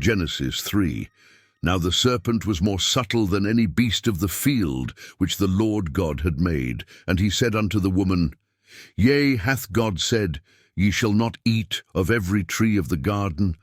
Genesis 3. Now the serpent was more subtle than any beast of the field which the Lord God had made. And he said unto the woman, Yea, hath God said, Ye shall not eat of every tree of the garden?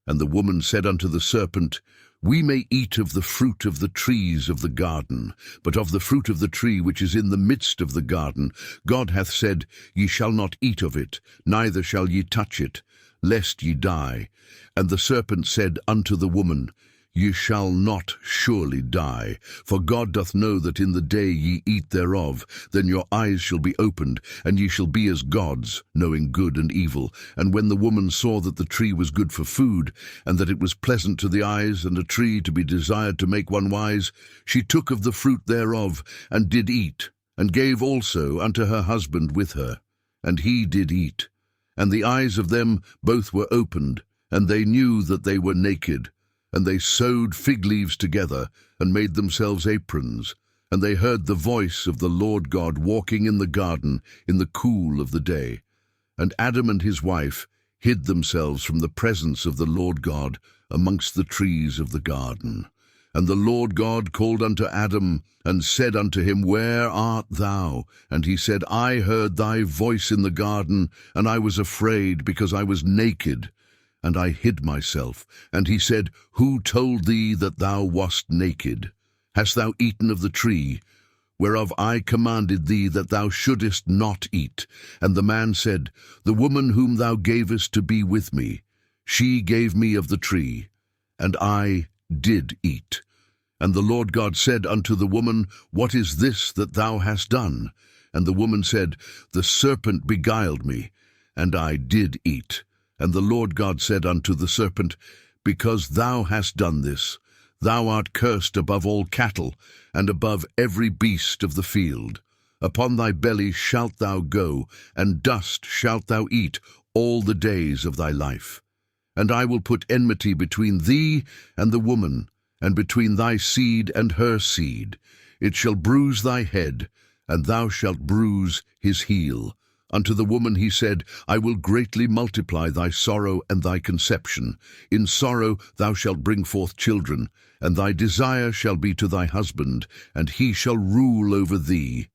And the woman said unto the serpent, We may eat of the fruit of the trees of the garden, but of the fruit of the tree which is in the midst of the garden, God hath said, Ye shall not eat of it, neither shall ye touch it, lest ye die. And the serpent said unto the woman, Ye shall not surely die, for God doth know that in the day ye eat thereof, then your eyes shall be opened, and ye shall be as gods, knowing good and evil. And when the woman saw that the tree was good for food, and that it was pleasant to the eyes, and a tree to be desired to make one wise, she took of the fruit thereof, and did eat, and gave also unto her husband with her. And he did eat. And the eyes of them both were opened, and they knew that they were naked. And they sewed fig leaves together, and made themselves aprons. And they heard the voice of the Lord God walking in the garden in the cool of the day. And Adam and his wife hid themselves from the presence of the Lord God amongst the trees of the garden. And the Lord God called unto Adam, and said unto him, Where art thou? And he said, I heard thy voice in the garden, and I was afraid, because I was naked, and I hid myself. And he said, Who told thee that thou wast naked? Hast thou eaten of the tree, whereof I commanded thee that thou shouldest not eat? And the man said, The woman whom thou gavest to be with me, she gave me of the tree, and I did eat. And the Lord God said unto the woman, What is this that thou hast done? And the woman said, The serpent beguiled me, and I did eat. And the Lord God said unto the serpent, Because thou hast done this, thou art cursed above all cattle, and above every beast of the field. Upon thy belly shalt thou go, and dust shalt thou eat all the days of thy life. And I will put enmity between thee and the woman, and between thy seed and her seed. It shall bruise thy head, and thou shalt bruise his heel. Unto the woman he said, I will greatly multiply thy sorrow and thy conception. In sorrow thou shalt bring forth children, and thy desire shall be to thy husband, and he shall rule over thee.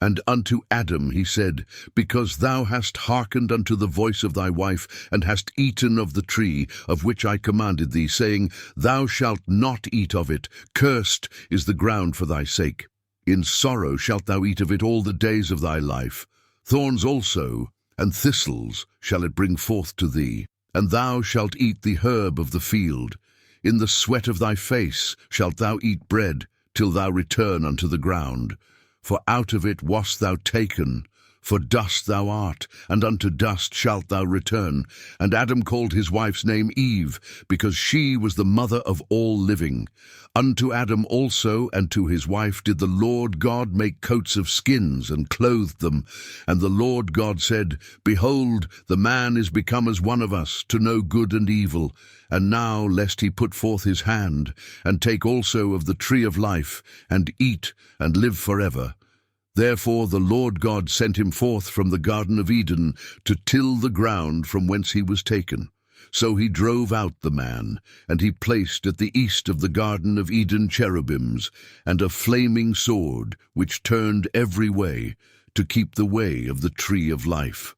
And unto Adam he said, Because thou hast hearkened unto the voice of thy wife, and hast eaten of the tree of which I commanded thee, saying, Thou shalt not eat of it, cursed is the ground for thy sake. In sorrow shalt thou eat of it all the days of thy life. Thorns also and thistles shall it bring forth to thee, and thou shalt eat the herb of the field. In the sweat of thy face shalt thou eat bread, till thou return unto the ground. For out of it wast thou taken, for dust thou art, and unto dust shalt thou return. And Adam called his wife's name Eve, because she was the mother of all living. Unto Adam also and to his wife did the Lord God make coats of skins, and clothed them. And the Lord God said, Behold, the man is become as one of us, to know good and evil. And now lest he put forth his hand, and take also of the tree of life, and eat, and live forever. Therefore the Lord God sent him forth from the Garden of Eden to till the ground from whence he was taken. So he drove out the man, and he placed at the east of the Garden of Eden cherubims, and a flaming sword, which turned every way, to keep the way of the tree of life.